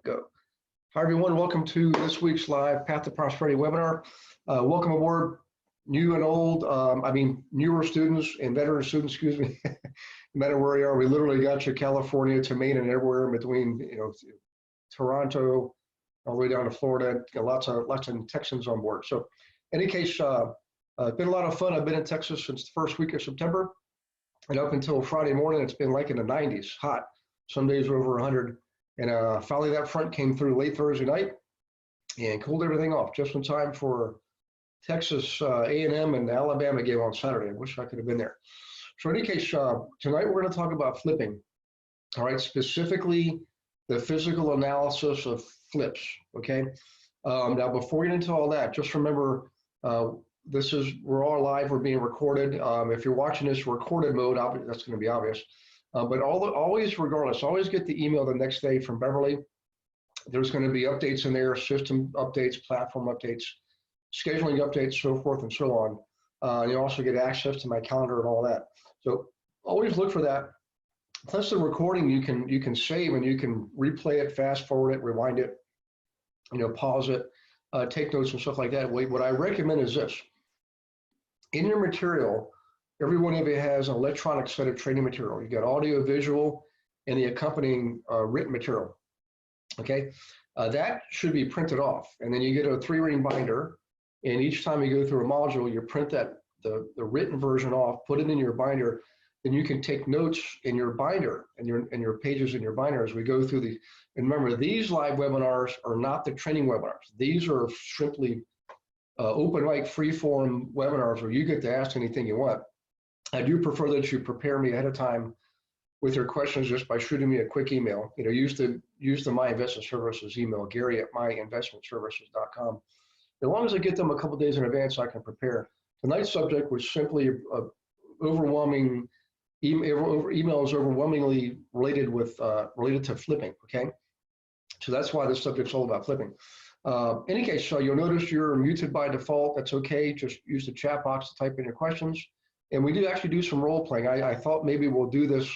Go. Hi, everyone. Welcome to this week's live Path to Prosperity webinar. Welcome aboard, new and old, newer students and veteran students, excuse me, no matter where you are. We literally got you California to Maine and everywhere in between, Toronto, all the way down to Florida, lots of Texans on board. So in any case, it's been a lot of fun. I've been in Texas since the first week of September, and up until Friday morning, it's been like in the 90s, hot. Some days were over 100. And finally, that front came through late Thursday night and cooled everything off just in time for Texas A&M and the Alabama game on Saturday. I wish I could have been there. So in any case, tonight we're going to talk about flipping. All right, specifically the physical analysis of flips. Okay. Now, before we get into all that, just remember we're all live. We're being recorded. If you're watching this recorded mode, that's going to be obvious. But always, regardless, always get the email the next day from Beverly. There's going to be updates in there, system updates, platform updates, scheduling updates, so forth and so on. You also get access to my calendar and all that. So always look for that. Plus the recording, you can save and you can replay it, fast forward it, rewind it, pause it, take notes and stuff like that. What I recommend is this. In your material, every one of you has an electronic set of training material. You've got audio, visual, and the accompanying written material. Okay, that should be printed off, and then you get a 3-ring binder. And each time you go through a module, you print the written version off, put it in your binder. Then you can take notes in your binder and your pages in your binder as we go through the. And remember, these live webinars are not the training webinars. These are simply open mic, free form webinars where you get to ask anything you want. I do prefer that you prepare me ahead of time with your questions just by shooting me a quick email. Use the My Investment Services email, Gary@myinvestmentservices.com. As long as I get them a couple days in advance, I can prepare. Tonight's subject was simply overwhelming. Email is overwhelmingly related to flipping. Okay, so that's why this subject's all about flipping. Any case, so you'll notice you're muted by default. That's okay. Just use the chat box to type in your questions. And we do actually do some role playing. I thought maybe we'll do this,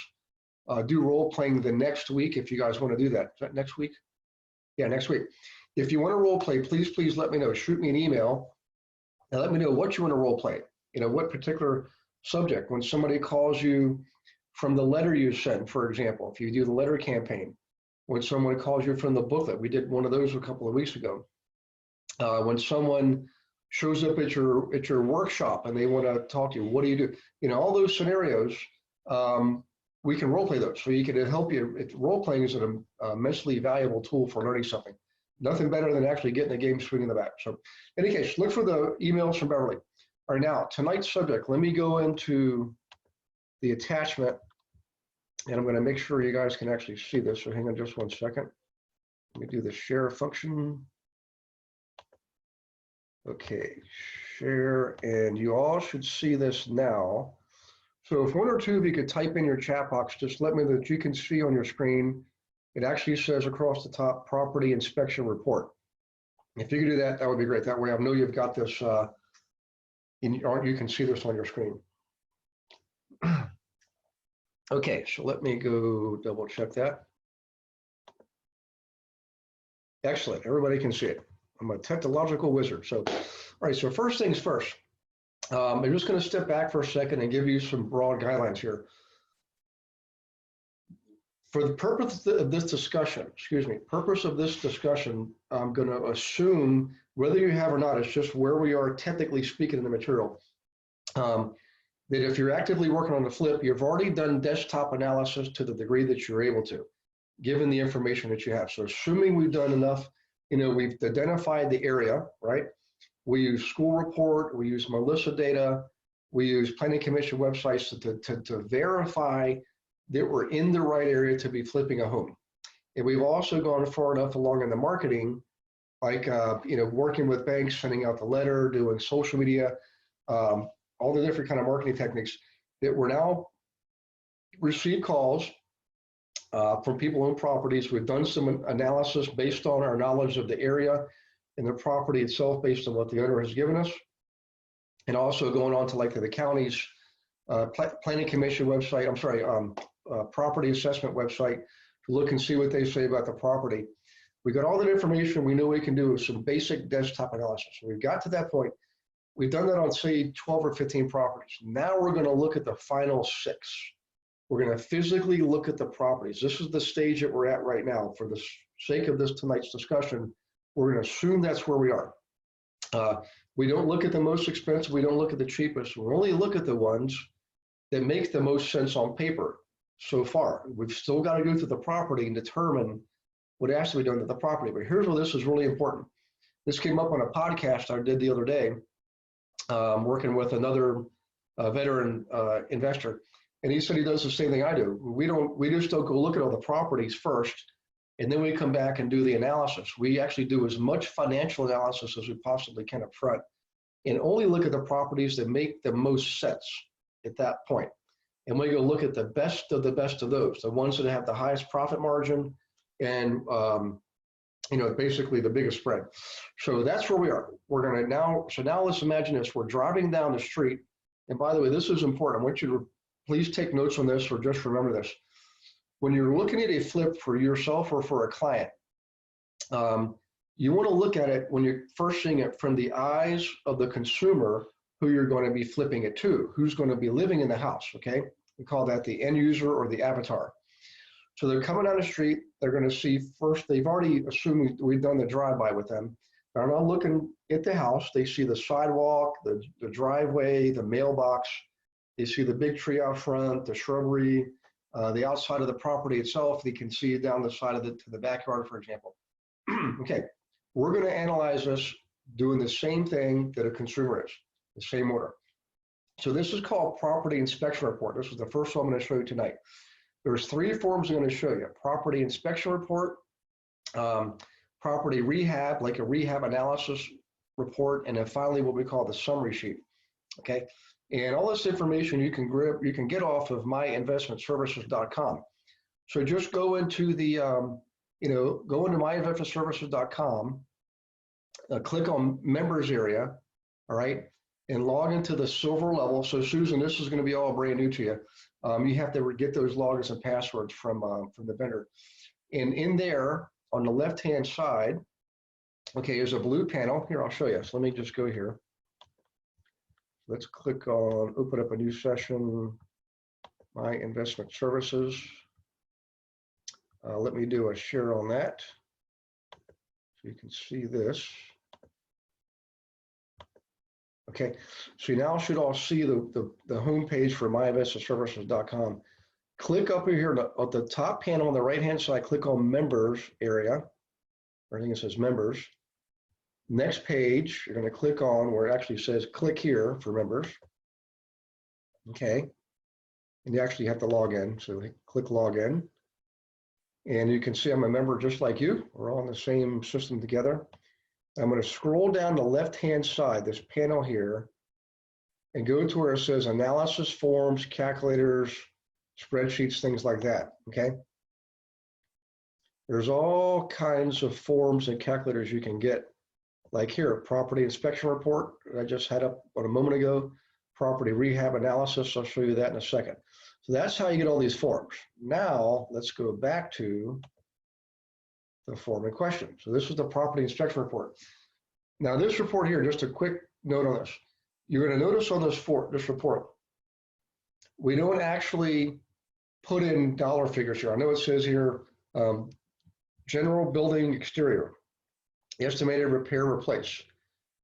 do role playing the next week if you guys want to do that. Is that next week? Yeah, next week. If you want to role play, please let me know. Shoot me an email and let me know what you want to role play. What particular subject. When somebody calls you from the letter you sent, for example, if you do the letter campaign. When someone calls you from the booklet, we did one of those a couple of weeks ago. When someone shows up at your workshop and they want to talk to you, what do you do? All those scenarios, we can role play those. So you can help you. Role playing is an immensely valuable tool for learning something. Nothing better than actually getting the game swinging in the back. So in any case, look for the emails from Beverly. All right, now tonight's subject, let me go into the attachment and I'm going to make sure you guys can actually see this. So hang on just one second. Let me do the share function. Okay, share, and you all should see this now. So if one or two of you could type in your chat box, just let me know that you can see on your screen. It actually says across the top, property inspection report. If you could do that, that would be great. That way I know you've got this, you can see this on your screen. Okay, so let me go double check that. Excellent, everybody can see it. I'm a technological wizard. So, all right, so first things first. I'm just going to step back for a second and give you some broad guidelines here. For the purpose of this discussion, I'm going to assume, whether you have or not, it's just where we are technically speaking in the material, that if you're actively working on the flip, you've already done desktop analysis to the degree that you're able to, given the information that you have. So assuming we've done enough, we've identified the area, right? We use school report, we use Melissa data, we use planning commission websites to verify that we're in the right area to be flipping a home. And we've also gone far enough along in the marketing, like, working with banks, sending out the letter, doing social media, all the different kind of marketing techniques, that we're now receive calls from people in properties. We've done some analysis based on our knowledge of the area and the property itself based on what the owner has given us. And also going on to like the county's planning commission website, property assessment website to look and see what they say about the property. We got all that information. We know we can do some basic desktop analysis. So we've got to that point. We've done that on, say, 12 or 15 properties. Now we're going to look at the final 6. We're going to physically look at the properties. This is the stage that we're at right now. For the sake of this tonight's discussion, we're going to assume that's where we are. We don't look at the most expensive. We don't look at the cheapest. We only look at the ones that make the most sense on paper so far. We've still got to go through the property and determine what has to be done to the property. But here's where this is really important. This came up on a podcast I did the other day, working with another veteran investor. And he said he does the same thing I do. We just don't go look at all the properties first, and then we come back and do the analysis. We actually do as much financial analysis as we possibly can up front, and only look at the properties that make the most sense at that point. And we go look at the best of those, the ones that have the highest profit margin and basically the biggest spread. So that's where we are. We're gonna now let's imagine this. We're driving down the street, and by the way, this is important. I want you to please take notes on this, or just remember this. When you're looking at a flip for yourself or for a client, you want to look at it when you're first seeing it from the eyes of the consumer who you're going to be flipping it to, who's going to be living in the house, okay? We call that the end user or the avatar. So they're coming down the street, they're going to see first, they've already assumed we've done the drive-by with them. They're not looking at the house, they see the sidewalk, the driveway, the mailbox, they see the big tree out front, the shrubbery, the outside of the property itself. They can see down the side of to the backyard, for example. Okay, we're going to analyze this doing the same thing that a consumer is, the same order. So this is called property inspection report. This is the first one I'm going to show you tonight. There's 3 forms I'm going to show you: property inspection report, property rehab, like a rehab analysis report, and then finally what we call the summary sheet. Okay. And all this information you can get off of myinvestmentservices.com. So just go into the, go into myinvestmentservices.com, click on members area, all right, and log into the silver level. So Susan, this is going to be all brand new to you. You have to get those logins and passwords from the vendor. And in there, on the left-hand side, okay, there's a blue panel. Here, I'll show you. So let me just go here. Let's click on open up a new session, My Investment Services. Let me do a share on that so you can see this. Okay, so you now should all see the home page for myinvestmentservices.com. Click up here at the top panel on the right-hand side, click on members area. I think it says members. Next page, you're going to click on where it actually says click here for members. Okay. And you actually have to log in. So click log in. And you can see I'm a member just like you. We're all in the same system together. I'm going to scroll down the left-hand side, this panel here, and go to where it says analysis forms, calculators, spreadsheets, things like that. Okay. There's all kinds of forms and calculators you can get. Like here, property inspection report I just had up a moment ago, property rehab analysis. I'll show you that in a second. So that's how you get all these forms. Now let's go back to the form in question. So this is the property inspection report. Now this report here, just a quick note on this. You're going to notice on this report, we don't actually put in dollar figures here. I know it says here, general building exterior, estimated repair, replace.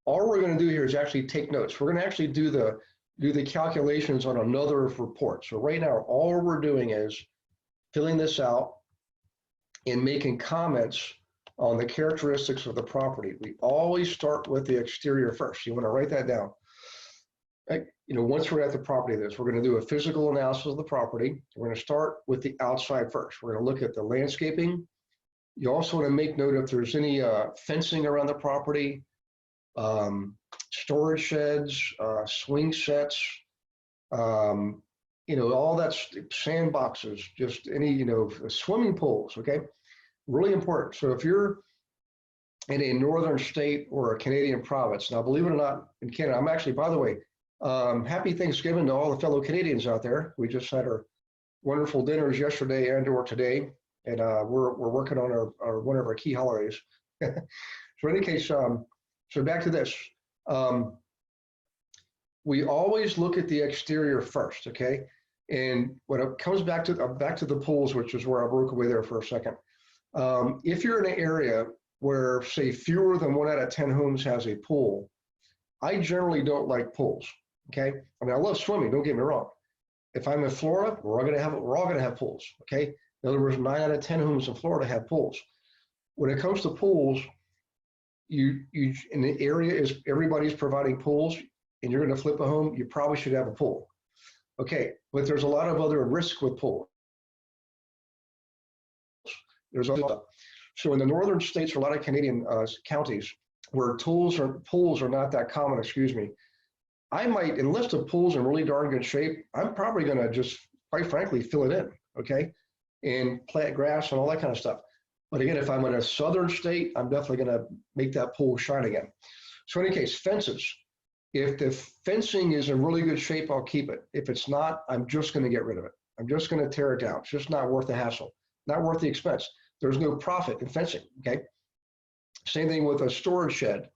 All we're going to do here is actually take notes. We're going to actually do the calculations on another report. So right now, all we're doing is filling this out and making comments on the characteristics of the property. We always start with the exterior first. You want to write that down. Once we're at the property of this, we're going to do a physical analysis of the property. We're going to start with the outside first. We're going to look at the landscaping. You also want to make note if there's any fencing around the property, storage sheds, swing sets, all that, sandboxes, just any, swimming pools, okay? Really important. So if you're in a northern state or a Canadian province, now believe it or not, in Canada, I'm actually, by the way, happy Thanksgiving to all the fellow Canadians out there. We just had our wonderful dinners yesterday and or today. and we're working on our one of our key holidays. So in any case, so back to this. We always look at the exterior first, okay? And when it comes back to the pools, which is where I broke away there for a second. If you're in an area where, say, fewer than 1 out of 10 homes has a pool, I generally don't like pools. Okay, I mean, I love swimming. Don't get me wrong. If I'm in Florida, we're all gonna have pools. Okay, in other words, 9 out of 10 homes in Florida have pools. When it comes to pools, you in the area is everybody's providing pools, and you're going to flip a home, you probably should have a pool. Okay, but there's a lot of other risk with pools. There's a lot. So in the northern states, or a lot of Canadian counties where pools are not that common, excuse me, I might, unless the pool's in really darn good shape, I'm probably going to just, quite frankly, fill it in, okay, and plant grass and all that kind of stuff. But again, if I'm in a southern state, I'm definitely going to make that pool shine again. So in any case, fences. If the fencing is in really good shape, I'll keep it. If it's not, I'm just going to get rid of it. I'm just going to tear it down. It's just not worth the hassle, not worth the expense. There's no profit in fencing, okay? Same thing with a storage shed.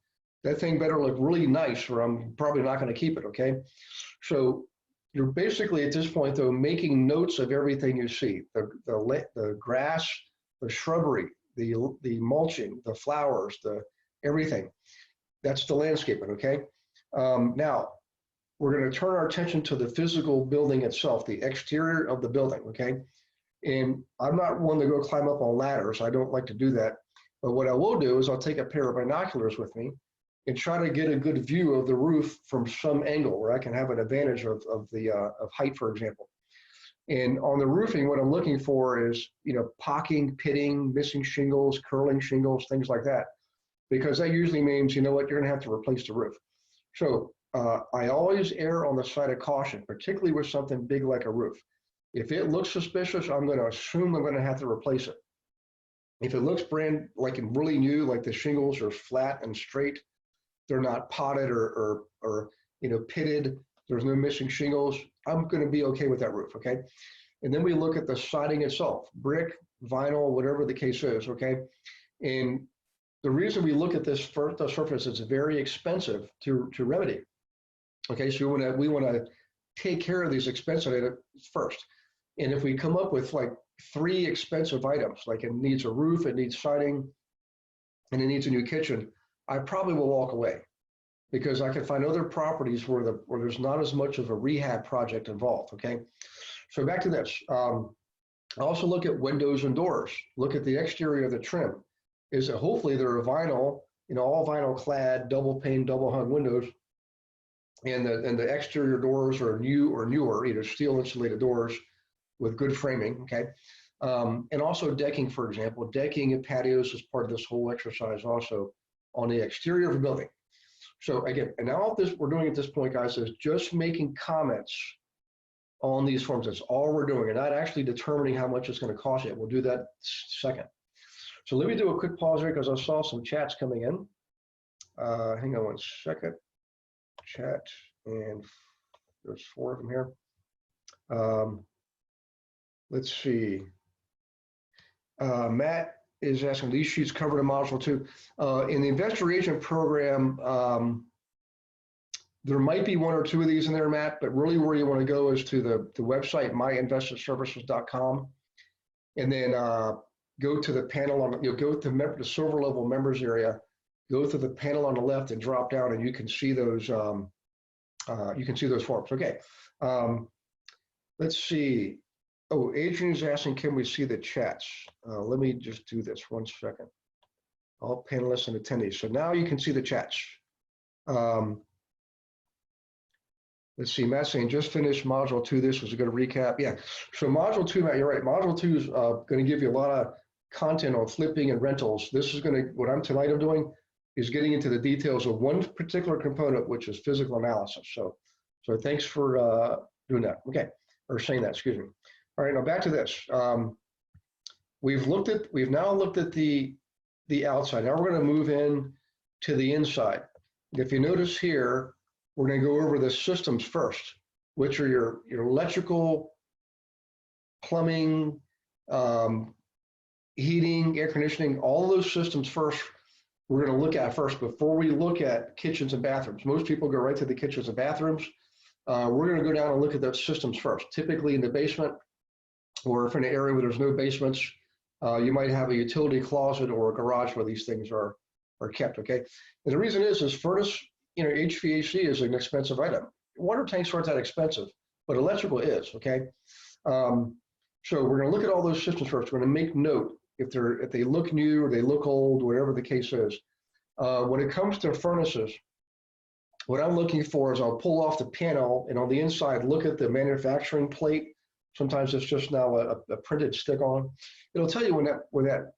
That thing better look really nice or I'm probably not going to keep it, okay? So you're basically at this point, though, making notes of everything you see, the grass, the shrubbery, the mulching, the flowers, the everything. That's the landscaping, okay? Now, we're going to turn our attention to the physical building itself, the exterior of the building, okay? And I'm not one to go climb up on ladders. I don't like to do that. But what I will do is I'll take a pair of binoculars with me and try to get a good view of the roof from some angle where I can have an advantage of height, for example. And on the roofing, what I'm looking for is, pocking, pitting, missing shingles, curling shingles, things like that, because that usually means, you know what, you're going to have to replace the roof. So I always err on the side of caution, particularly with something big like a roof. If it looks suspicious, I'm going to assume I'm going to have to replace it. If it looks like really new, like the shingles are flat and straight, they're not potted or pitted, there's no missing shingles, I'm going to be okay with that roof, okay? And then we look at the siding itself, brick, vinyl, whatever the case is, okay? And the reason we look at this surface is very expensive to remedy. Okay, so we want to take care of these expensive items first. And if we come up with like 3 expensive items, like it needs a roof, it needs siding, and it needs a new kitchen, I probably will walk away because I can find other properties where there's not as much of a rehab project involved. Okay, so back to this. I also look at windows and doors. Look at the exterior of the trim. Is that hopefully they're a vinyl, all vinyl clad, double pane, double hung windows, and the exterior doors are new or newer, either steel insulated doors with good framing. Okay, and also decking, for example, decking and patios is part of this whole exercise also on the exterior of a building. So again, and now all this we're doing at this point, guys, is just making comments on these forms. That's all we're doing, and not actually determining how much it's going to cost yet. We'll do that second. So let me do a quick pause here because I saw some chats coming in. Hang on one second. Chat, and there's 4 of them here. Let's see. Matt is asking, these sheets covered in module 2. In the investor agent program, there might be 1 or 2 of these in there, Matt, but really where you want to go is to the website, myinvestmentservices.com, and then go to the panel on, go to the silver level members area, go to the panel on the left and drop down, and you can see those forms. Okay. Let's see. Oh, Adrian's asking, can we see the chats? Let me just do this 1 second. All panelists and attendees. So now you can see the chats. Let's see, Matt's saying, just finished module 2. This was a good recap. Yeah, so module 2, Matt, you're right. Module 2 is going to give you a lot of content on flipping and rentals. This is going to, what I'm doing is getting into the details of one particular component, which is physical analysis. So thanks for doing that. Okay, or saying that, excuse me. All right, now back to this. We've now looked at the outside. Now we're going to move in to the inside. If you notice here, we're going to go over the systems first, which are your electrical, plumbing, heating, air conditioning, all of those systems first, we're going to look at first before we look at kitchens and bathrooms. Most people go right to the kitchens and bathrooms. We're going to go down and look at those systems first. Typically in the basement, or if in an area where there's no basements, you might have a utility closet or a garage where these things are kept, okay? And the reason is furnace, HVAC is an expensive item. Water tanks aren't that expensive, but electrical is, okay? So we're going to look at all those systems first. We're going to make note if they look new or they look old, whatever the case is. When it comes to furnaces, what I'm looking for is I'll pull off the panel and on the inside, look at the manufacturing plate. Sometimes it's just now a printed stick-on. It'll tell you when that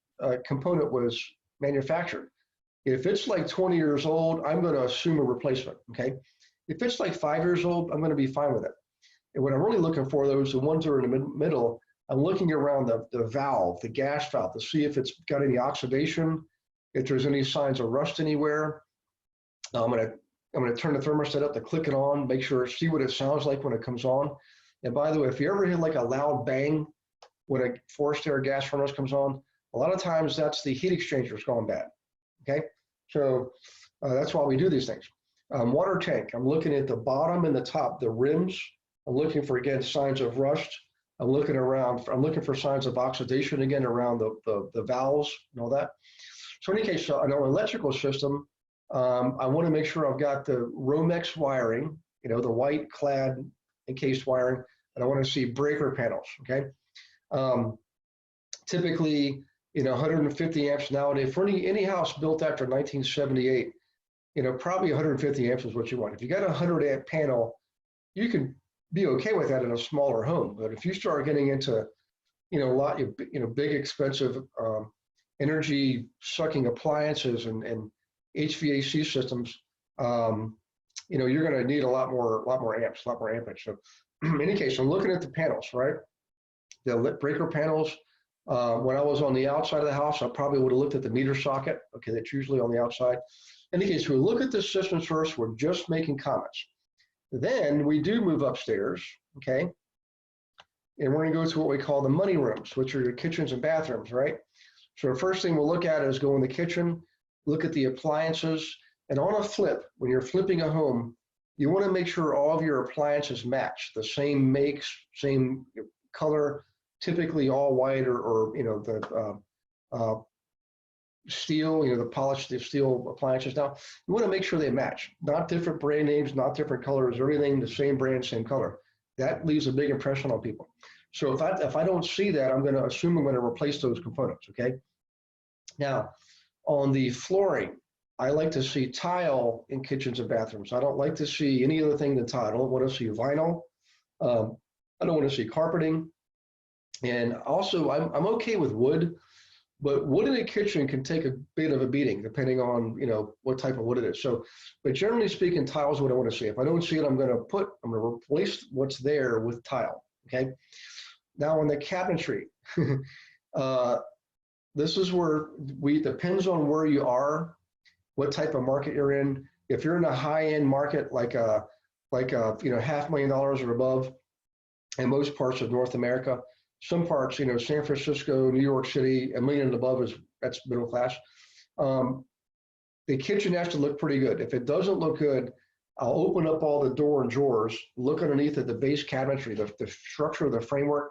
component was manufactured. If it's like 20 years old, I'm going to assume a replacement, okay? If it's like 5 years old, I'm going to be fine with it. And what I'm really looking for, those the ones that are in the middle, I'm looking around the valve, the gas valve, to see if it's got any oxidation, if there's any signs of rust anywhere. I'm gonna turn the thermostat up to click it on, make sure, see what it sounds like when it comes on. And by the way, if you ever hear like a loud bang when a forced air gas furnace comes on, a lot of times that's the heat exchanger gone bad, okay? So that's why we do these things. Water tank, I'm looking at the bottom and the top, the rims. I'm looking for, again, signs of rust. I'm looking for signs of oxidation, again, around the valves and all that. So in any case, on an electrical system, I want to make sure I've got the Romex wiring, the white clad encased wiring, and I want to see breaker panels, okay? Typically, 150 amps nowadays, for any house built after 1978, probably 150 amps is what you want. If you got a 100 amp panel, you can be okay with that in a smaller home. But if you start getting into, big expensive energy sucking appliances and HVAC systems, you're going to need a lot more amps, a lot more ampage. So in any case, I'm looking at the panels, right? The breaker panels. When I was on the outside of the house, I probably would have looked at the meter socket. Okay, that's usually on the outside. In any case, we look at the systems first. We're just making comments. Then we do move upstairs, okay? And we're going to go to what we call the money rooms, which are your kitchens and bathrooms, right? So the first thing we'll look at is go in the kitchen, look at the appliances, and on a flip, when you're flipping a home, you want to make sure all of your appliances match, the same makes, same color, typically all white or the steel, the polished steel appliances. Now, you want to make sure they match, not different brand names, not different colors, everything the same brand, same color. That leaves a big impression on people. So if I don't see that, I'm going to assume I'm going to replace those components, okay? Now, on the flooring, I like to see tile in kitchens and bathrooms. I don't like to see any other thing than tile. I don't want to see vinyl. I don't want to see carpeting. And also, I'm okay with wood, but wood in a kitchen can take a bit of a beating depending on, what type of wood it is. So, but generally speaking, tile is what I want to see. If I don't see it, I'm going to replace what's there with tile, okay? Now on the cabinetry, this is where depends on where you are, what type of market you're in. If you're in a high-end market, like $500,000 or above, in most parts of North America, some parts, San Francisco, New York City, $1 million and above that's middle class. The kitchen has to look pretty good. If it doesn't look good, I'll open up all the door and drawers, look underneath at the base cabinetry, the structure of the framework.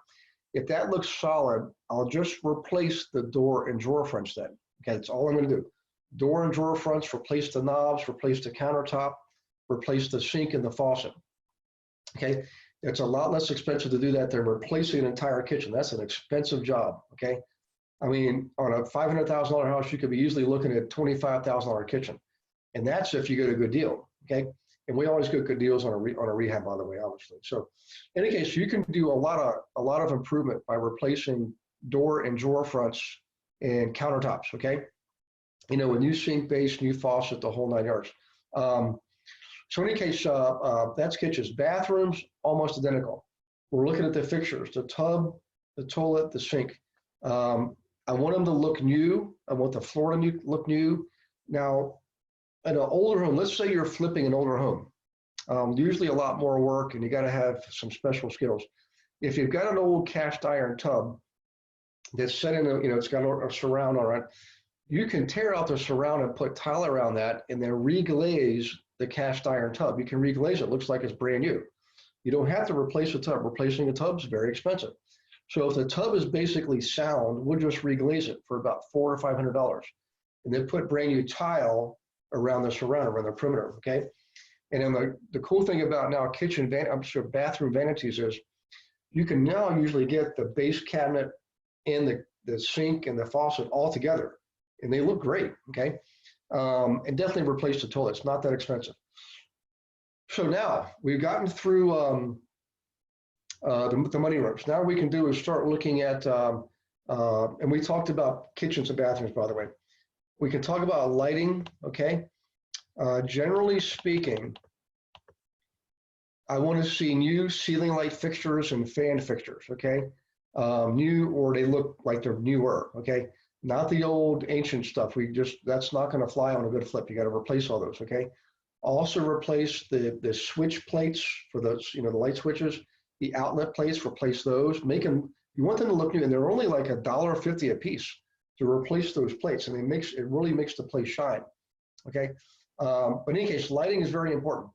If that looks solid, I'll just replace the door and drawer fronts then. Okay, that's all I'm going to do. Door and drawer fronts, replace the knobs, replace the countertop, replace the sink and the faucet. Okay, it's a lot less expensive to do that than replacing an entire kitchen. That's an expensive job, okay? I mean, on a $500,000 house, you could be easily looking at a $25,000 kitchen. And that's if you get a good deal, okay? And we always get good deals on a rehab, by the way, obviously. So in any case, you can do a lot of improvement by replacing door and drawer fronts and countertops, okay? A new sink base, new faucet, the whole 9 yards. So in any case, that's kitchens. Bathrooms, almost identical. We're looking at the fixtures, the tub, the toilet, the sink. I want them to look new. I want the floor to look new. Now, in an older home, let's say you're flipping an older home. Usually a lot more work and you got to have some special skills. If you've got an old cast iron tub, that's set in a, it's got a surround on it. You can tear out the surround and put tile around that and then reglaze the cast iron tub. You can reglaze it. It looks like it's brand new. You don't have to replace the tub. Replacing a tub is very expensive. So if the tub is basically sound, we'll just reglaze it for about $400 or $500, and then put brand new tile around the surround, around the perimeter. Okay. And then the cool thing about now bathroom vanities is you can now usually get the base cabinet and the sink and the faucet all together, and they look great. Okay. And definitely replace the toilet. It's not that expensive. So now we've gotten through the money rooms. Now what we can do is start looking at, and we talked about kitchens and bathrooms, by the way. We can talk about lighting, okay? Generally speaking, I want to see new ceiling light fixtures and fan fixtures, okay? New, or they look like they're newer, okay? Not the old ancient stuff. That's not going to fly on a good flip. You got to replace all those, okay? Also replace the switch plates for those, the light switches, the outlet plates, replace those. You want them to look new, and they're only like $1.50 a piece to replace those plates, and it really makes the place shine, okay? But in any case, lighting is very important.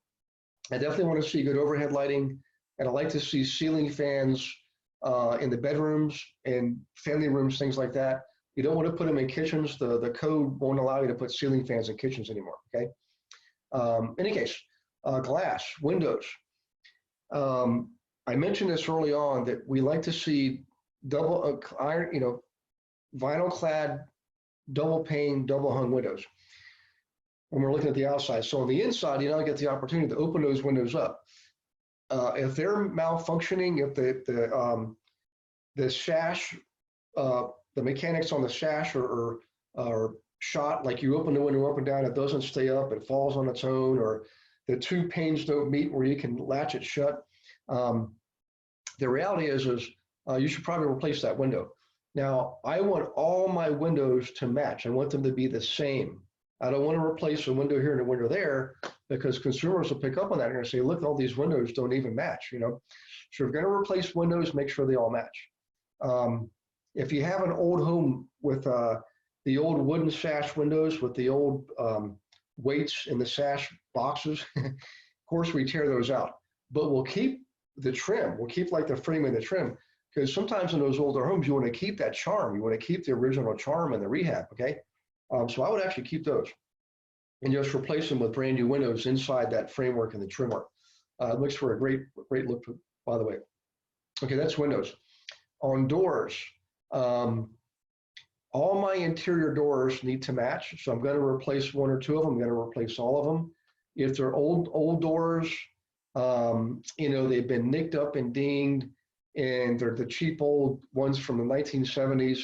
I definitely want to see good overhead lighting, and I like to see ceiling fans in the bedrooms and family rooms, things like that. You don't want to put them in kitchens. The code won't allow you to put ceiling fans in kitchens anymore, okay? In any case, glass, windows. I mentioned this early on that we like to see double iron, vinyl clad, double pane, double hung windows when we're looking at the outside. So on the inside, you now get the opportunity to open those windows up. If they're malfunctioning, if the sash, the mechanics on the sash are shot, like you open the window up and down, it doesn't stay up, it falls on its own, or the two panes don't meet where you can latch it shut. The reality is you should probably replace that window. Now, I want all my windows to match. I want them to be the same. I don't want to replace a window here and a window there, because consumers will pick up on that and say, look, all these windows don't even match, So if you're going to replace windows, make sure they all match. If you have an old home with the old wooden sash windows with the old weights in the sash boxes, of course we tear those out, but we'll keep the trim. We'll keep like the frame and the trim, because sometimes in those older homes, you want to keep that charm. You want to keep the original charm and the rehab, okay? So I would actually keep those and just replace them with brand new windows inside that framework and the trim work. It looks for a great look, by the way. Okay, that's windows. On doors, all my interior doors need to match. So I'm going to replace one or two of them. I'm going to replace all of them. If they're old doors, they've been nicked up and dinged, and they're the cheap old ones from the 1970s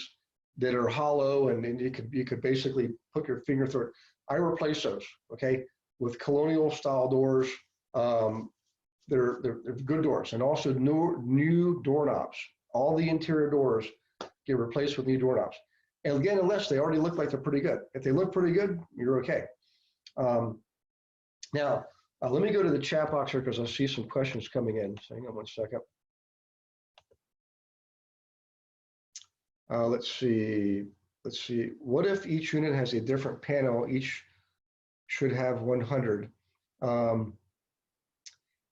that are hollow, and you could basically put your finger through it. I replace those, okay, with colonial style doors. They're good doors, and also new doorknobs. All the interior doors get replaced with new doorknobs. And again, unless they already look like they're pretty good. If they look pretty good, you're okay. Now, let me go to the chat box here, because I see some questions coming in. So hang on one second. Let's see. What if each unit has a different panel? Each should have 100.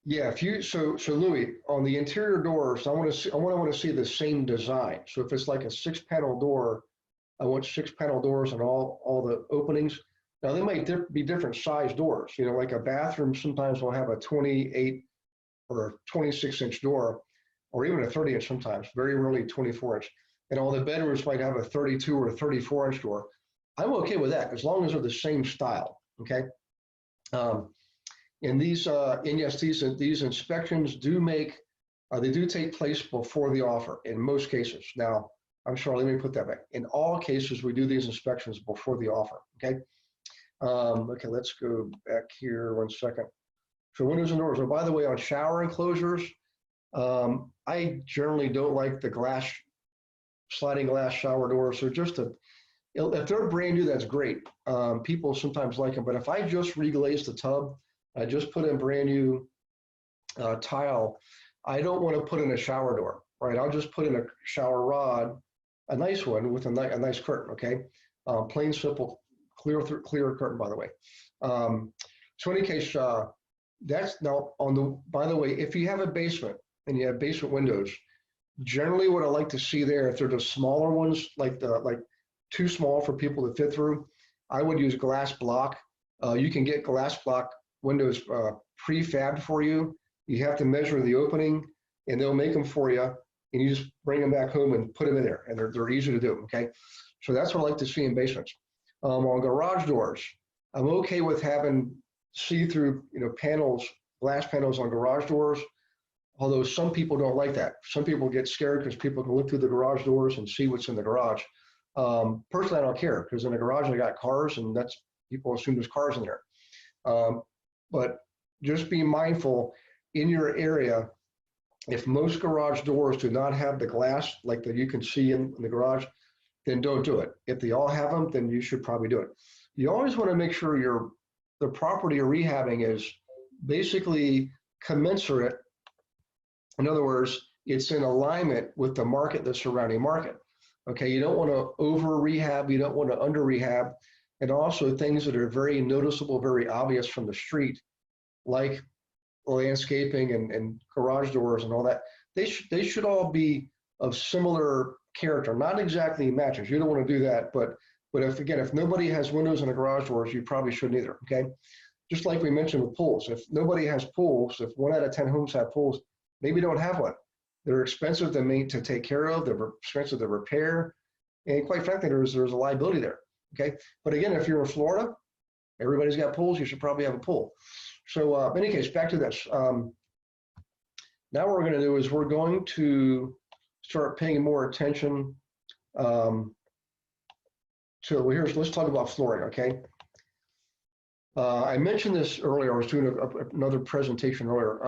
Yeah, so Louis, on the interior doors, I want to see the same design. So if it's like a 6-panel door, I want 6-panel doors on all the openings. Now they might be different size doors. Like a bathroom sometimes will have a 28 or 26-inch door, or even a 30-inch sometimes. Very rarely 24-inch. And all the bedrooms might have a 32 or 34-inch door. I'm okay with that, as long as they're the same style. Okay. And these inspections do take place before the offer in most cases. Now, I'm sorry, let me put that back. In all cases, we do these inspections before the offer, okay? Okay, let's go back here one second. So windows and doors. Oh, by the way, on shower enclosures, I generally don't like the sliding glass shower doors. They're if they're brand new, that's great. People sometimes like them, but if I just reglaze the tub, I just put in brand new tile, I don't want to put in a shower door, right? I'll just put in a shower rod a nice one with a nice curtain, okay? Plain, simple, clear curtain, by the way. So in any case, that's now on the, by the way, if you have a basement and you have basement windows, generally what I like to see there, if they're the smaller ones, like too small for people to fit through, I would use glass block. You can get glass block windows prefabbed for you. You have to measure the opening and they'll make them for you, and you just bring them back home and put them in there, and they're easy to do, okay? So that's what I like to see in basements. On garage doors, I'm okay with having see-through, panels, glass panels on garage doors, although some people don't like that. Some people get scared because people can look through the garage doors and see what's in the garage. Personally, I don't care, because in the garage I got cars, and that's, people assume there's cars in there. But just be mindful in your area, if most garage doors do not have the glass like that you can see in the garage, then don't do it. If they all have them, then you should probably do it. You always want to make sure the property you're rehabbing is basically commensurate. In other words, it's in alignment with the market, the surrounding market. Okay, you don't want to over rehab, you don't want to under rehab, and also things that are very noticeable, very obvious from the street, like landscaping and garage doors and all that. They should all be of similar character, not exactly matches. You don't want to do that, but if nobody has windows in the garage doors, you probably shouldn't either. Okay, just like we mentioned with pools. If nobody has pools, if 1 out of 10 homes have pools, maybe don't have one. They're expensive to take care of. They're expensive to repair, and quite frankly, there's a liability there. Okay, but again, if you're in Florida, everybody's got pools. You should probably have a pool. So in any case, back to this. Now what we're going to do is we're going to start paying more attention let's talk about flooring, okay? I mentioned this earlier. I was doing another presentation earlier.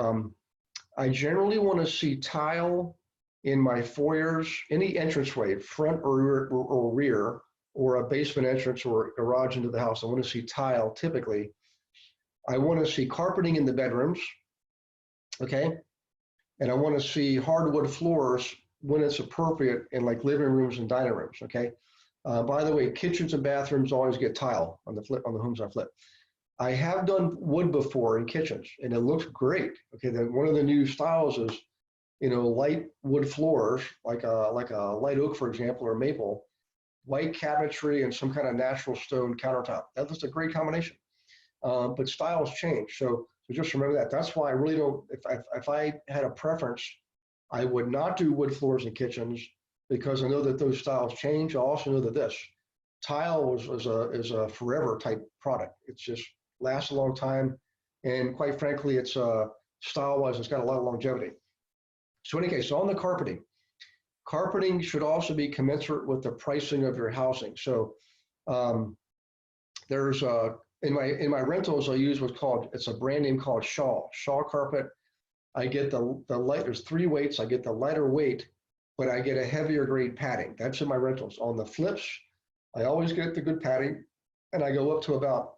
I generally want to see tile in my foyers, any entranceway, front or rear, or a basement entrance or garage into the house. I want to see tile typically. I want to see carpeting in the bedrooms, okay? And I want to see hardwood floors when it's appropriate in like living rooms and dining rooms, okay? By the way, kitchens and bathrooms always get tile on the homes I flip. I have done wood before in kitchens, and it looks great. Okay, one of the new styles is, light wood floors, like a light oak, for example, or maple, white cabinetry, and some kind of natural stone countertop. That's just a great combination. But styles change, so just remember that. That's why I really don't. If I had a preference, I would not do wood floors in kitchens, because I know that those styles change. I also know that this tile is a forever type product. It's just lasts a long time, and quite frankly, it's style-wise, it's got a lot of longevity. So in any case, on the carpeting should also be commensurate with the pricing of your housing. So there's in my rentals, I use it's a brand name called Shaw carpet. I get the light. There's 3 weights. I get the lighter weight, but I get a heavier grade padding. That's in my rentals. On the flips, I always get the good padding, and I go up to about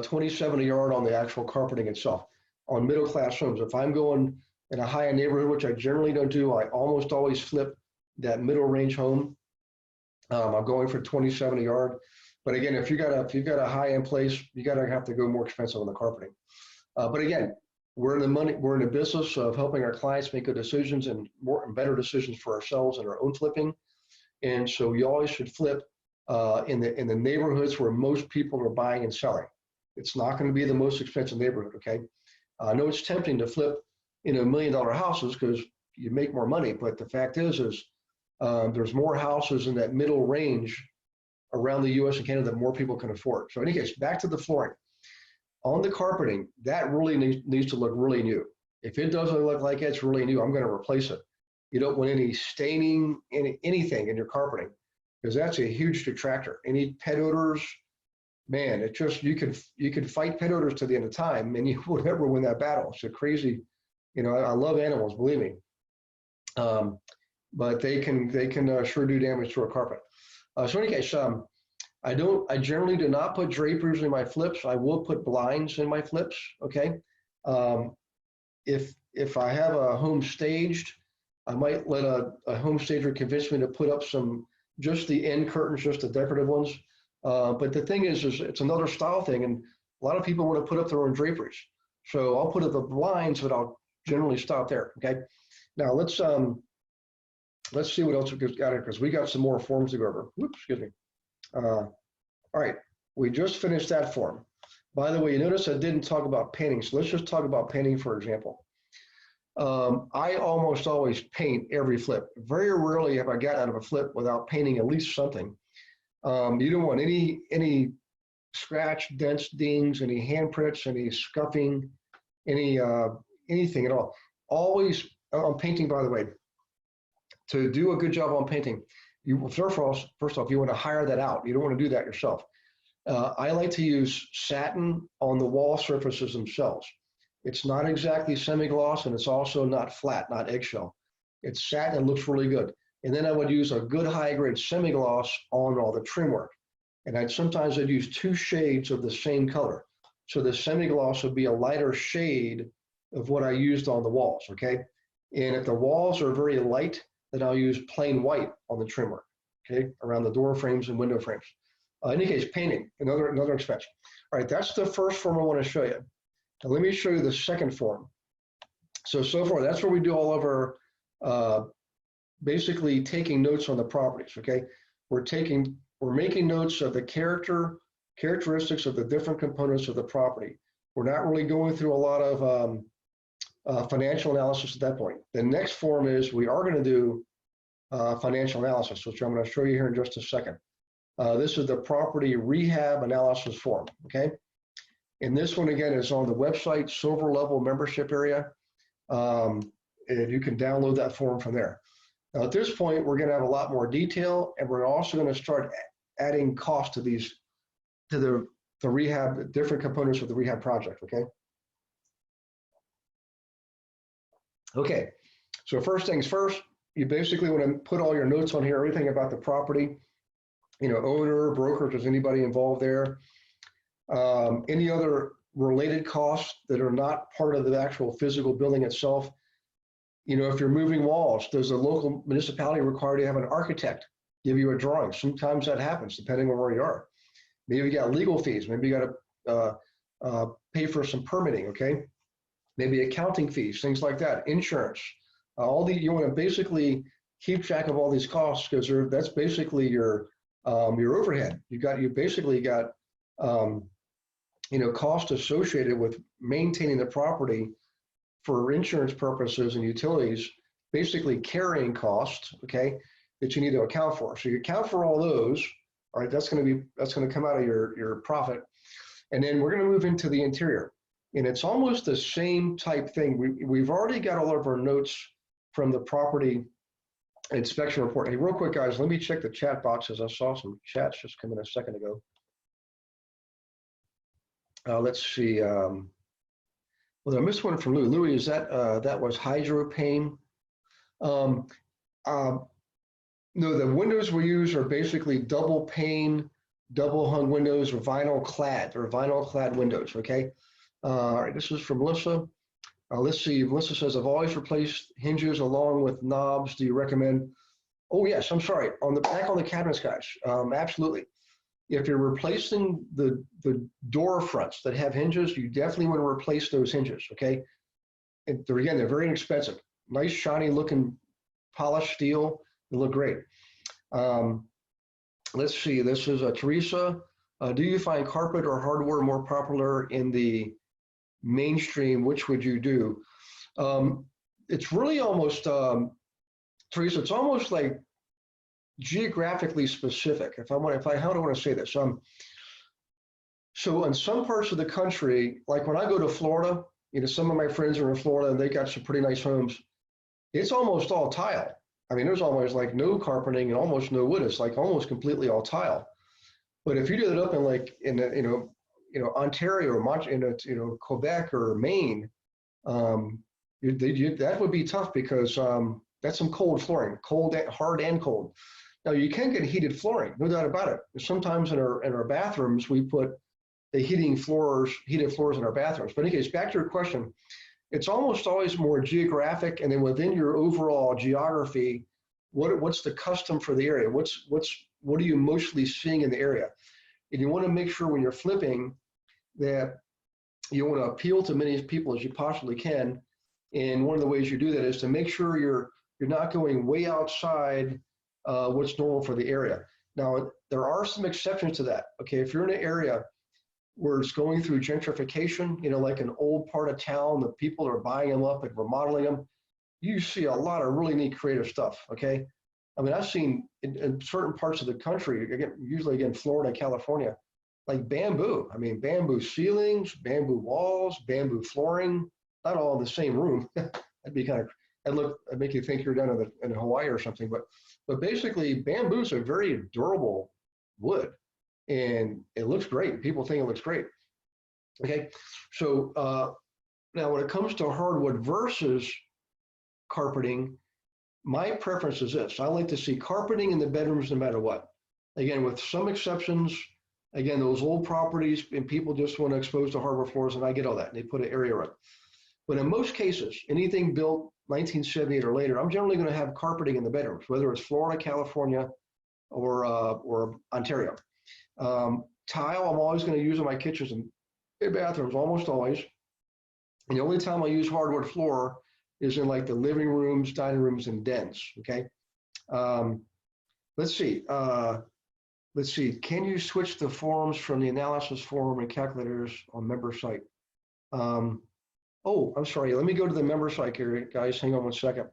27 a yard on the actual carpeting itself. On middle class homes, if I'm going in a high-end neighborhood, which I generally don't do, I almost always flip that middle range home. I'm going for 27 a yard. But again, if you've got a high-end place, you have to go more expensive on the carpeting. But again, we're in the business of helping our clients make good decisions and better decisions for ourselves and our own flipping. And so you always should flip in the neighborhoods where most people are buying and selling. It's not going to be the most expensive neighborhood, okay? I know it's tempting to flip, $1 million houses because you make more money, but the fact is there's more houses in that middle range around the U.S. and Canada that more people can afford. So in any case, back to the flooring. On the carpeting, that really needs to look really new. If it doesn't look like it's really new, I'm going to replace it. You don't want any staining, anything in your carpeting, because that's a huge detractor. Any pet odors, man, it just, you could fight pet odors to the end of time, and you will never win that battle. It's a crazy, I love animals, believe me, but they can sure do damage to a carpet. So in any case, I generally do not put drapers in my flips. I will put blinds in my flips, okay? If I have a home staged, I might let a home stager convince me to put up just the end curtains, just the decorative ones. But the thing is it's another style thing, and a lot of people want to put up their own draperies. So I'll put up the blinds, but I'll generally stop there. Okay. Now let's see what else we've got here, because we got some more forms to go over. Whoops, excuse me. All right, we just finished that form. By the way, you notice I didn't talk about painting, so let's just talk about painting, for example. I almost always paint every flip. Very rarely have I gotten out of a flip without painting at least something. You don't want any scratch, dents, dings, any handprints, any scuffing, anything at all. Always on painting, by the way, to do a good job on painting, first off, you want to hire that out. You don't want to do that yourself. I like to use satin on the wall surfaces themselves. It's not exactly semi-gloss, and it's also not flat, not eggshell. It's satin and looks really good. And then I would use a good high-grade semi-gloss on all the trim work. And sometimes I'd use 2 shades of the same color. So the semi-gloss would be a lighter shade of what I used on the walls, okay? And if the walls are very light, then I'll use plain white on the trim work, okay, around the door frames and window frames. In any case, painting, another expense. All right, that's the first form I want to show you. Now let me show you the second form. So far, that's where we do all of our basically taking notes on the properties, okay? We're making notes of the characteristics of the different components of the property. We're not really going through a lot of financial analysis at that point. The next form is we are going to do financial analysis, which I'm going to show you here in just a second. This is the property rehab analysis form, okay? And this one, again, is on the website, silver level membership area. And you can download that form from there. Now, at this point, we're going to have a lot more detail, and we're also going to start adding cost to the rehab, different components of the rehab project, okay? Okay, so first things first, you basically want to put all your notes on here, everything about the property, you know, owner, broker, if there's anybody involved there. Any other related costs that are not part of the actual physical building itself. You know, if you're moving walls, does the local municipality require you to have an architect give you a drawing? Sometimes that happens, depending on where you are. Maybe you got legal fees. Maybe you got to pay for some permitting, okay? Maybe accounting fees, things like that, insurance. You want to basically keep track of all these costs, because that's basically your overhead. You basically got you know, cost associated with maintaining the property for insurance purposes and utilities, basically carrying costs, okay, that you need to account for. So you account for all those, all right, that's going to come out of your profit. And then we're going to move into the interior. And it's almost the same type thing. We've already got all of our notes from the property inspection report. Hey, real quick, guys, let me check the chat boxes. I saw some chats just come in a second ago. Let's see. Well, I missed one from Louis. Louis, is that was hydropane? No, the windows we use are basically double pane, double hung windows, or vinyl clad windows, okay? All right, this is from Melissa. Let's see, Melissa says, I've always replaced hinges along with knobs. Do you recommend? Oh yes, I'm sorry, back on the cabinets, guys, absolutely. If you're replacing the door fronts that have hinges, you definitely want to replace those hinges, okay? And they're very inexpensive. Nice, shiny looking polished steel. They look great. Let's see, this is Teresa. Do you find carpet or hardware more popular in the mainstream? Which would you do? It's really almost, Teresa, it's almost like geographically specific. How do I want to say this? So in some parts of the country, like when I go to Florida, you know, some of my friends are in Florida and they got some pretty nice homes. It's almost all tile. I mean, there's almost like no carpeting and almost no wood. It's like almost completely all tile. But if you do it up in Ontario or Quebec or Maine, that would be tough, because that's some cold flooring, hard and cold. Now you can get heated flooring, no doubt about it. Sometimes in our bathrooms we put the heated floors in our bathrooms. But in any case, back to your question, it's almost always more geographic, and then within your overall geography, what's the custom for the area? What are you mostly seeing in the area? And you want to make sure when you're flipping that you want to appeal to many people as you possibly can. And one of the ways you do that is to make sure you're not going way outside what's normal for the area. Now, there are some exceptions to that. Okay, if you're in an area where it's going through gentrification, like an old part of town, the people are buying them up and remodeling them, you see a lot of really neat creative stuff, okay? I mean, I've seen in certain parts of the country, usually Florida, California, like bamboo. I mean, bamboo ceilings, bamboo walls, bamboo flooring, not all in the same room. That'd be that'd make you think you're down in Hawaii or something, but basically bamboo is a very durable wood and it looks great. People think it looks great. Okay, so now when it comes to hardwood versus carpeting, my preference is this. I like to see carpeting in the bedrooms no matter what. Again, with some exceptions, again, those old properties and people just want to expose to hardwood floors, and I get all that, and they put an area around. But in most cases, anything built 1978 or later, I'm generally going to have carpeting in the bedrooms, whether it's Florida, California, or Ontario. Tile, I'm always going to use in my kitchens and bathrooms, almost always. And the only time I use hardwood floor is in like the living rooms, dining rooms, and dens, okay? Let's see. Can you switch the forms from the analysis form and calculators on member site? Oh, I'm sorry. Let me go to the member site here, guys. Hang on one second.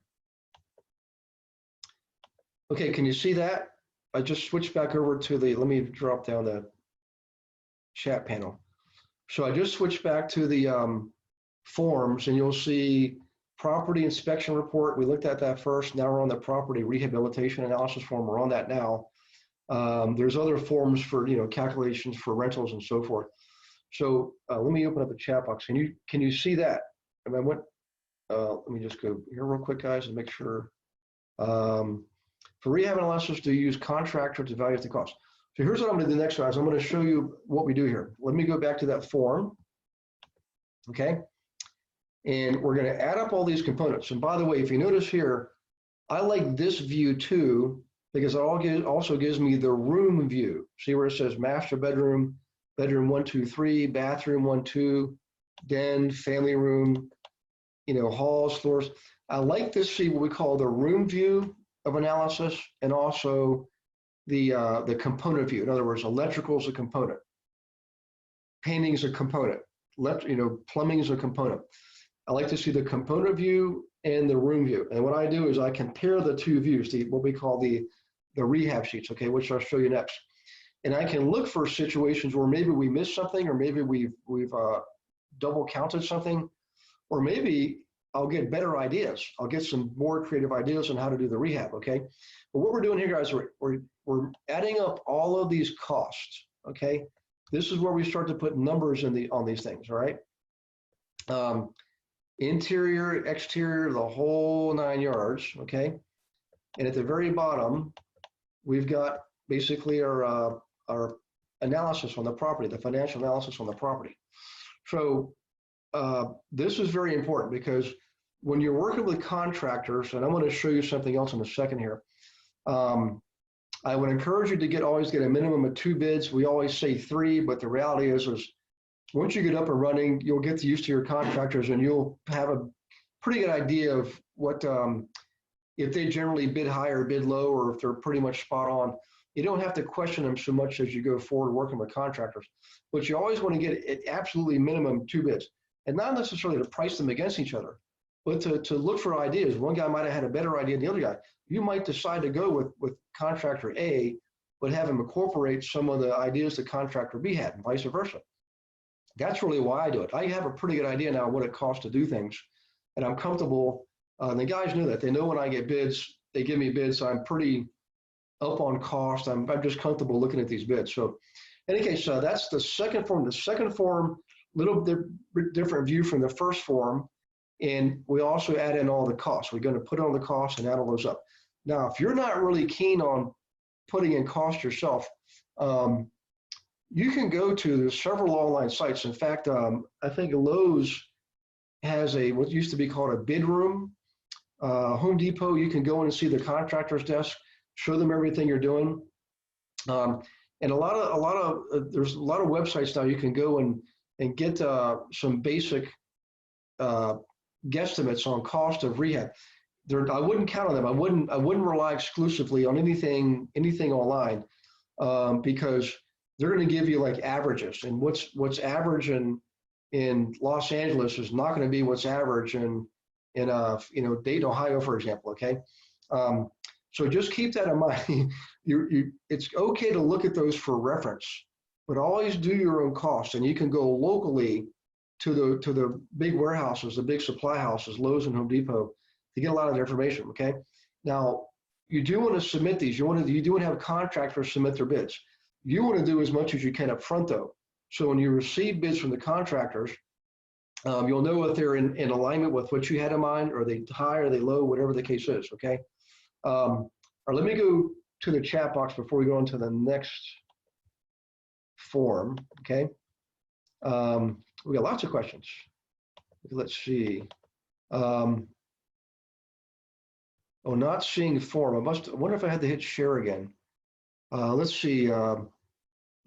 Okay, can you see that? I just switched back over to let me drop down the chat panel. So I just switched back to the forms, and you'll see property inspection report. We looked at that first. Now we're on the property rehabilitation analysis form. We're on that now. There's other forms for calculations for rentals and so forth. So let me open up the chat box. Can you see that? And I went. Let me just go here real quick, guys, and make sure. For rehab analysis, do you use contractor to evaluate the cost? So here's what I'm going to do next, guys. I'm going to show you what we do here. Let me go back to that form. Okay. And we're going to add up all these components. And by the way, if you notice here, I like this view too, because it also gives me the room view. See where it says master bedroom, bedroom 1, 2, 3, bathroom 1, 2, den, family room, halls, floors. I like to see what we call the room view of analysis, and also the component view. In other words, electrical is a component, painting is a component, plumbing is a component. I like to see the component view and the room view. And what I do is I compare the two views, what we call the rehab sheets, okay, which I'll show you next. And I can look for situations where maybe we missed something, or maybe we've double counted something, or maybe I'll get better ideas. I'll get some more creative ideas on how to do the rehab, okay? But what we're doing here, guys, we're adding up all of these costs, okay? This is where we start to put numbers on these things, all right? Interior, exterior, the whole 9 yards, okay? And at the very bottom, we've got basically our analysis on the property, the financial analysis on the property. So this is very important, because when you're working with contractors, and I'm going to show you something else in a second here, I would encourage you to always get a minimum of 2 bids. We always say 3, but the reality is once you get up and running, you'll get used to your contractors, and you'll have a pretty good idea of what, if they generally bid high or bid low, or if they're pretty much spot on. You don't have to question them so much as you go forward working with contractors, but you always want to get at absolutely minimum 2 bids, and not necessarily to price them against each other, but to look for ideas. One guy might have had a better idea than the other guy. You might decide to go with contractor A, but have him incorporate some of the ideas that contractor B had, and vice versa. That's really why I do it. I have a pretty good idea now what it costs to do things, and I'm comfortable. And the guys know that. They know when I get bids, they give me bids. So I'm pretty up on cost. I'm just comfortable looking at these bids. So in any case, that's the second form. The second form, little different view from the first form. And we also add in all the costs. We're going to put on the costs and add all those up. Now, if you're not really keen on putting in cost yourself, you can go to several online sites. In fact, I think Lowe's has what used to be called a bid room. Home Depot, you can go in and see the contractor's desk, show them everything you're doing. And there's a lot of websites now you can go and get some basic guesstimates on cost of rehab. I wouldn't count on them. I wouldn't rely exclusively on anything online, because they're going to give you like averages, and what's average in Los Angeles is not going to be what's average in Dayton, Ohio, for example. Okay, so just keep that in mind. It's okay to look at those for reference, but always do your own cost, and you can go locally to the big warehouses, the big supply houses, Lowe's and Home Depot, to get a lot of the information. Okay, now you do want to submit these. You do want to have contractors submit their bids. You want to do as much as you can up front, though. So when you receive bids from the contractors, you'll know if they're in alignment with what you had in mind. Are they high, are they low, whatever the case is. Okay. All right, let me go to the chat box before we go on to the next form. Okay. We got lots of questions. Let's see. Not seeing form. I wonder if I had to hit share again. Let's see.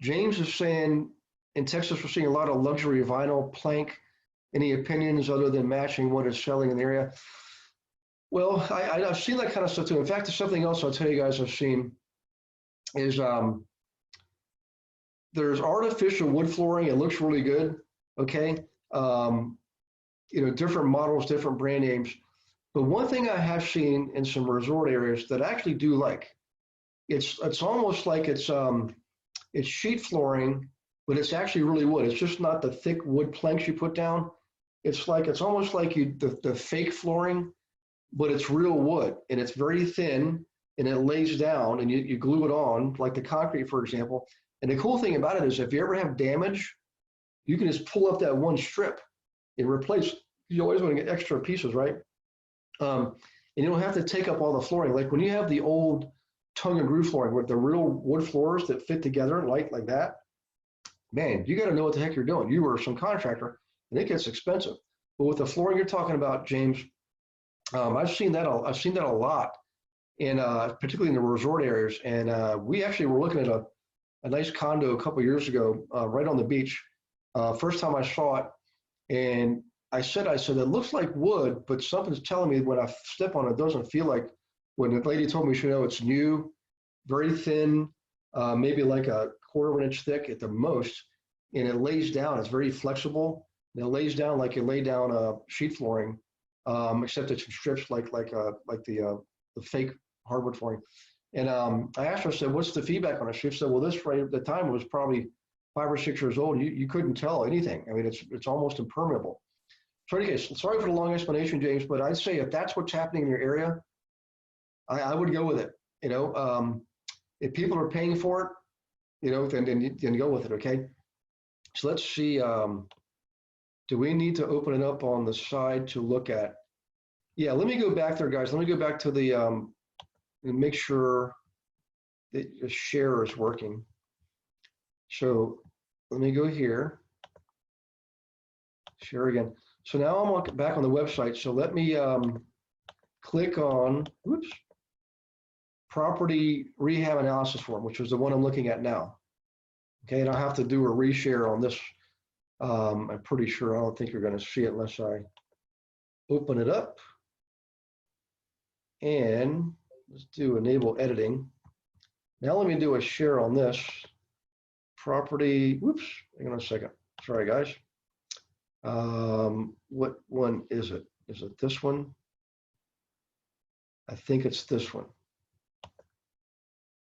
James is saying in Texas, we're seeing a lot of luxury vinyl plank. Any opinions other than matching what is selling in the area? Well, I've seen that kind of stuff too. In fact, there's something else I'll tell you guys I've seen is there's artificial wood flooring. It looks really good. Okay. Different models, different brand names. But one thing I have seen in some resort areas that I actually do like, it's almost like it's sheet flooring, but it's actually really wood. It's just not the thick wood planks you put down. It's almost like the fake flooring, but it's real wood, and it's very thin, and it lays down, and you glue it on, like the concrete, for example. And the cool thing about it is if you ever have damage, you can just pull up that one strip and replace. You always want to get extra pieces, right? And you don't have to take up all the flooring. Like when you have the old tongue and groove flooring with the real wood floors that fit together like that, man, you got to know what the heck you're doing. You are some contractor, and it gets expensive. But with the flooring you're talking about, James, I've seen that a lot, particularly in the resort areas. And we actually were looking at a nice condo a couple of years ago, right on the beach. First time I saw it, and I said, it looks like wood, but something's telling me when I step on it, it doesn't feel like. When the lady told me, it's new, very thin, maybe like a quarter of an inch thick at the most, and it lays down. It's very flexible. And it lays down like you lay down sheet flooring, except it's in strips like the fake hardwood flooring. And I asked her, I said, what's the feedback on it? She said, well, this right at the time was probably 5 or 6 years old. You couldn't tell anything. I mean, it's almost impermeable. So in any case, sorry for the long explanation, James, but I'd say if that's what's happening in your area, I would go with it. If people are paying for it, then go with it. Okay. So let's see. Do we need to open it up on the side to look at? Yeah, let me go back there, guys. Let me go back to the and make sure that the share is working. So let me go here. Share again. So now I'm back on the website. So let me click on, property rehab analysis form, which is the one I'm looking at now. Okay, and I'll have to do a reshare on this. I'm pretty sure. I don't think you're going to see it unless I open it up. And let's do enable editing. Now let me do a share on this. Property, hang on a second. Sorry, guys. What one is it? Is it this one? I think it's this one.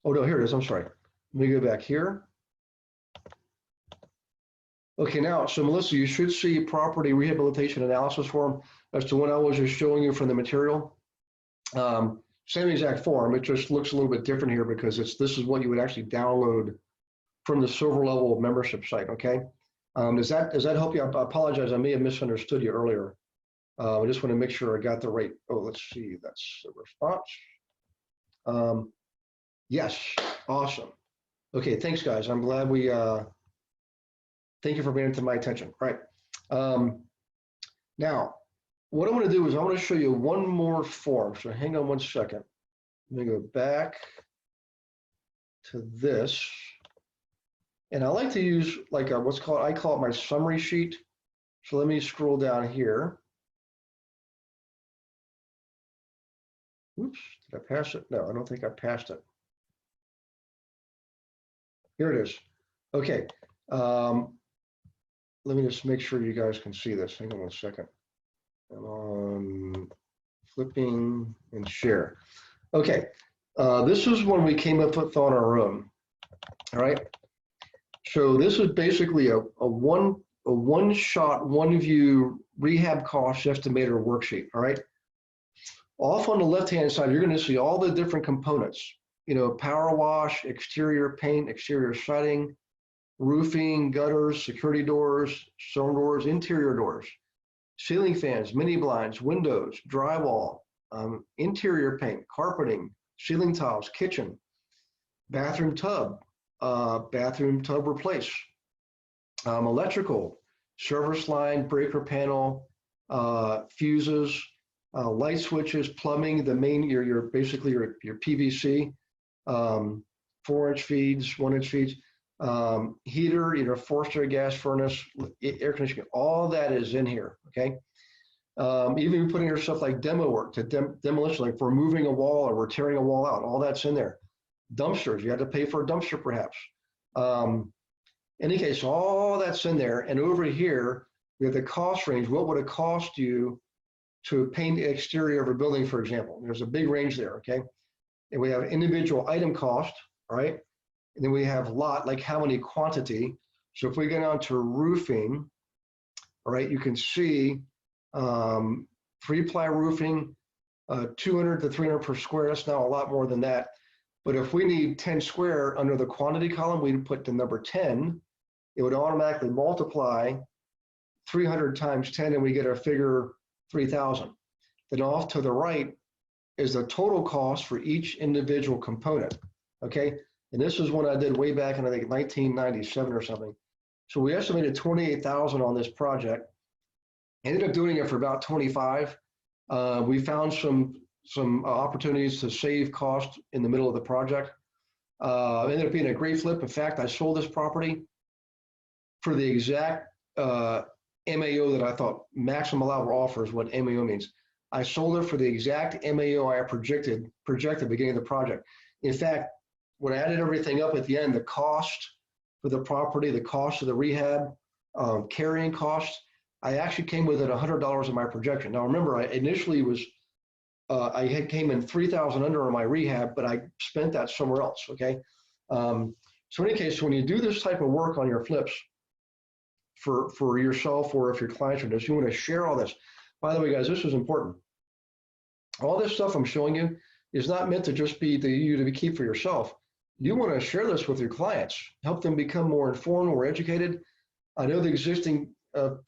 Oh, no, here it is. I'm sorry. Let me go back here. Okay, now, so Melissa, you should see property rehabilitation analysis form as to what I was just showing you from the material. Same exact form. It just looks a little bit different here because this is what you would actually download from the silver level membership site. Okay. Does that help you? I apologize. I may have misunderstood you earlier. I just want to make sure I got the right. Oh, let's see. That's the response. Yes. Awesome. Okay. Thanks, guys. I'm glad we. Thank you for bringing it to my attention. Right. Now, what I'm going to do is I want to show you one more form. So hang on one second. Let me go back to this. And I like to use like a, I call it my summary sheet. So let me scroll down here. Oops, did I pass it? No, I don't think I passed it. Here it is. Okay. Let me just make sure you guys can see this. Hang on one second. I'm on flipping and share. Okay. This is one we came up with on our own. All right. So this is basically a one-shot, one-view rehab cost estimator worksheet. All right. Off on the left-hand side, you're going to see all the different components. You know, power wash, exterior paint, exterior siding, roofing, gutters, security doors, stone doors, interior doors, ceiling fans, mini blinds, windows, drywall, interior paint, carpeting, ceiling tiles, kitchen, bathroom tub replace, electrical, service line, breaker panel, fuses, light switches, plumbing, the main, your basically your PVC, 4-inch feeds, 1-inch feeds, heater, you know, forced air gas furnace, air conditioning, all that is in here, okay? Even putting your stuff like demo work to demolition, like for moving a wall or we're tearing a wall out, all that's in there. Dumpsters, you had to pay for a dumpster perhaps. In any case, all that's in there. And over here, we have the cost range. What would it cost you to paint the exterior of a building, for example? There's a big range there, okay? And we have individual item cost, right? And then we have lot, like how many quantity. So if we get on to roofing, all right, you can see 3-ply roofing, 200 to 300 per square. That's now a lot more than that. But if we need 10 square under the quantity column, we'd put the number 10. It would automatically multiply 300 times 10 and we get our figure 3,000. Then off to the right is the total cost for each individual component, okay? And this is one I did way back in, I think, 1997 or something. So we estimated 28,000 on this project. Ended up doing it for about 25. We found some opportunities to save cost in the middle of the project. Ended up being a great flip. In fact, I sold this property for the exact MAO that I thought, maximum allowable offer is what MAO means. I sold it for the exact MAO I projected beginning of the project. In fact, when I added everything up at the end, the cost for the property, the cost of the rehab, carrying costs, I actually came with it $100 in my projection. Now remember, I initially was, I had came in 3,000 under on my rehab, but I spent that somewhere else, okay? So in any case, when you do this type of work on your flips for yourself or if your clients are just, you want to share all this. By the way, guys, this is important. All this stuff I'm showing you is not meant to just be to keep for yourself. You want to share this with your clients, help them become more informed, more educated. I know the existing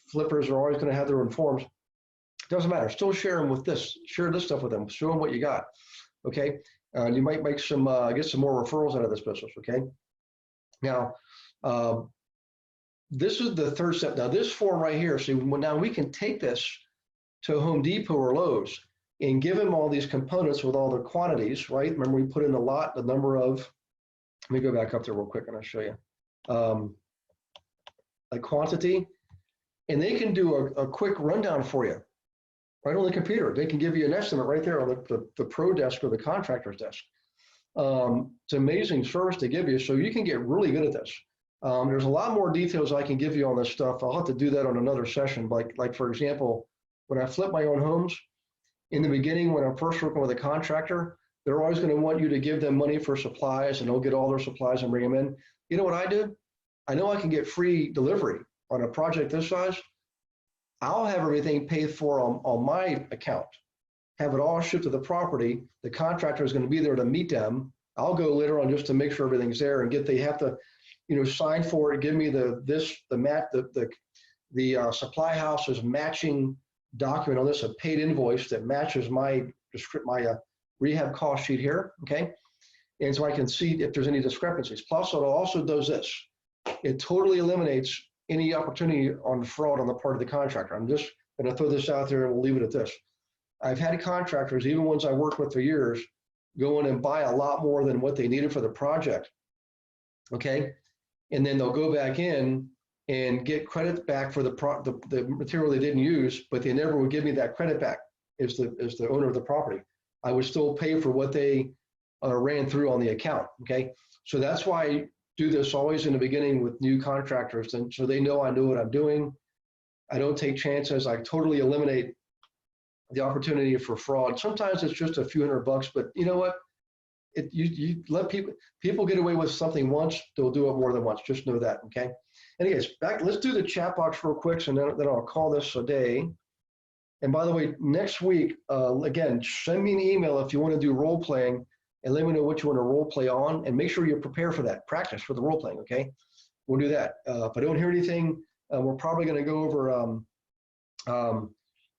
flippers are always going to have their own forms. Doesn't matter. Still share them with this. Share this stuff with them. Show them what you got. Okay. You might make some get some more referrals out of this business. Okay. Now, this is the third step. Now, this form right here. See, now we can take this to Home Depot or Lowe's and give them all these components with all the quantities. Right. Remember, we put in the lot, the number of. Let me go back up there real quick and I'll show you. A quantity, and they can do a quick rundown for you right on the computer. They can give you an estimate right there on the pro desk or the contractor's desk. It's amazing service to give you, so you can get really good at this. There's a lot more details I can give you on this stuff. I'll have to do that on another session. Like for example, when I flip my own homes, in the beginning, when I'm first working with a contractor, they're always going to want you to give them money for supplies, and they'll get all their supplies and bring them in. You know what I do? I know I can get free delivery on a project this size. I'll have everything paid for on my account, have it all shipped to the property. The contractor is going to be there to meet them. I'll go later on just to make sure everything's there and they have to, you know, sign for it, give me the supply house's matching document on this, a paid invoice that matches my rehab cost sheet here, okay? And so I can see if there's any discrepancies. Plus, it also does this. It totally eliminates any opportunity on fraud on the part of the contractor. and I'll throw this out there and we'll leave it at this. I've had contractors, even ones I worked with for years, go in and buy a lot more than what they needed for the project. Okay. And then they'll go back in and get credit back for the material they didn't use, but they never would give me that credit back as the owner of the property. I would still pay for what they ran through on the account. Okay. So that's why I do this always in the beginning with new contractors, and so they know I know what I'm doing. I don't take chances. I totally eliminate the opportunity for fraud. Sometimes it's just a few $100, but you know what? You let people get away with something once, they'll do it more than once. Just know that, okay? Anyways, let's do the chat box real quick, and then I'll call this a day. And by the way, next week, again, send me an email if you want to do role playing, and let me know what you want to role play on, and make sure you prepare for that, practice for the role playing, okay? We'll do that. If I don't hear anything, we're probably going to go over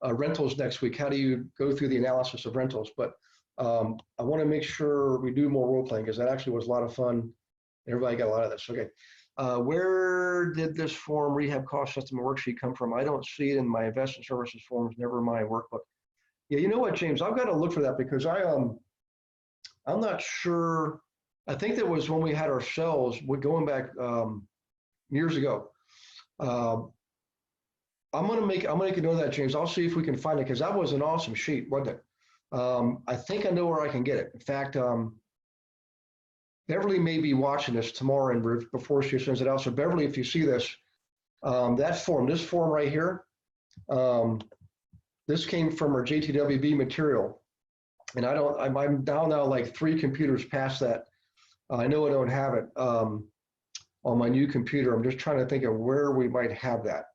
rentals next week. How do you go through the analysis of rentals? But I want to make sure we do more role playing, because that actually was a lot of fun. Everybody got a lot of this. Okay. Where did this form rehab cost estimate worksheet come from? I don't see it in my investment services forms, never mind workbook. Yeah, you know what, James? I've got to look for that, because I'm not sure. I think that was when we had our cells, going back years ago. I'm gonna make a note of that, James. I'll see if we can find it, because that was an awesome sheet, wasn't it? I think I know where I can get it. In fact, Beverly may be watching this tomorrow and before she sends it out. So Beverly, if you see this, this form right here, this came from our JTWB material, and I'm down now like 3 computers past that. I know I don't have it on my new computer. I'm just trying to think of where we might have that.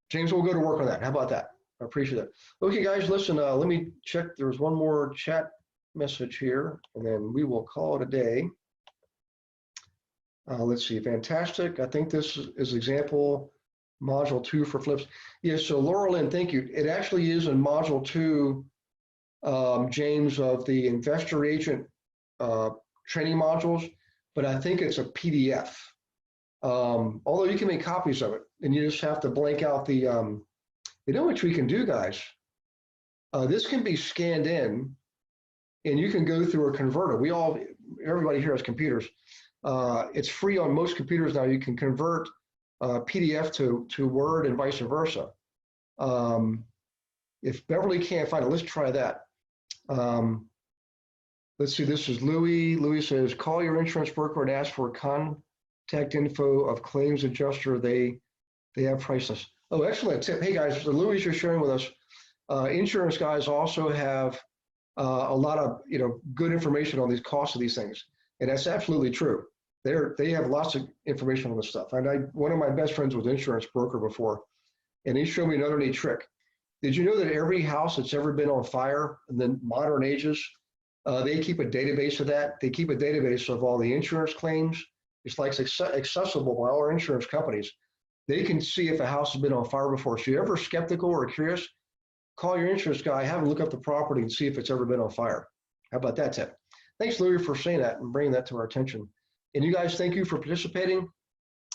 James, we'll go to work on that. How about that? I appreciate that. Okay, guys, listen, let me check. There's one more chat message here, and then we will call it a day. Let's see, fantastic. I think this is example module 2 for flips. Yes, so Laura Lynn, thank you. It actually is in module 2, James, of the investor agent training modules, but I think it's a PDF. Although you can make copies of it, and you just have to blank out the, you know what we can do, guys? This can be scanned in, and you can go through a converter. Everybody here has computers. It's free on most computers now. You can convert PDF to Word and vice versa. If Beverly can't find it, let's try that. Let's see, this is Louis. Louis says, call your insurance broker and ask for contact info of claims adjuster. They have priceless. Oh, excellent tip. Hey guys, so Louis, you're sharing with us. Insurance guys also have a lot of good information on these costs of these things, and that's absolutely true. They have lots of information on this stuff. And one of my best friends was an insurance broker before, and he showed me another neat trick. Did you know that every house that's ever been on fire in the modern ages, they keep a database of that? They keep a database of all the insurance claims. It's like accessible by all our insurance companies. They can see if a house has been on fire before. So you're ever skeptical or curious, call your insurance guy, have him look up the property and see if it's ever been on fire. How about that tip? Thanks, Louis, for saying that and bringing that to our attention. And you guys, thank you for participating.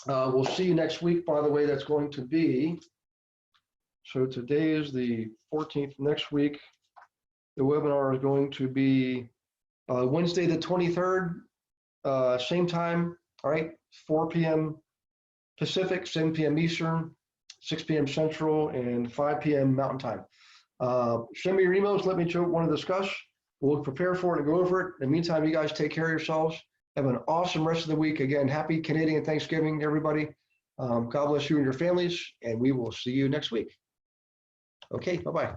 We'll see you next week. By the way, that's going to be, so today is the 14th. Next week, the webinar is going to be Wednesday, the 23rd, same time, all right, 4 p.m. Pacific, 7 p.m. Eastern, 6 p.m. Central, and 5 p.m. Mountain Time. Send me your emails. Let me know what you want to discuss. We'll prepare for it and go over it. In the meantime, you guys take care of yourselves. Have an awesome rest of the week. Again, happy Canadian Thanksgiving, everybody. God bless you and your families, and we will see you next week. Okay, bye-bye.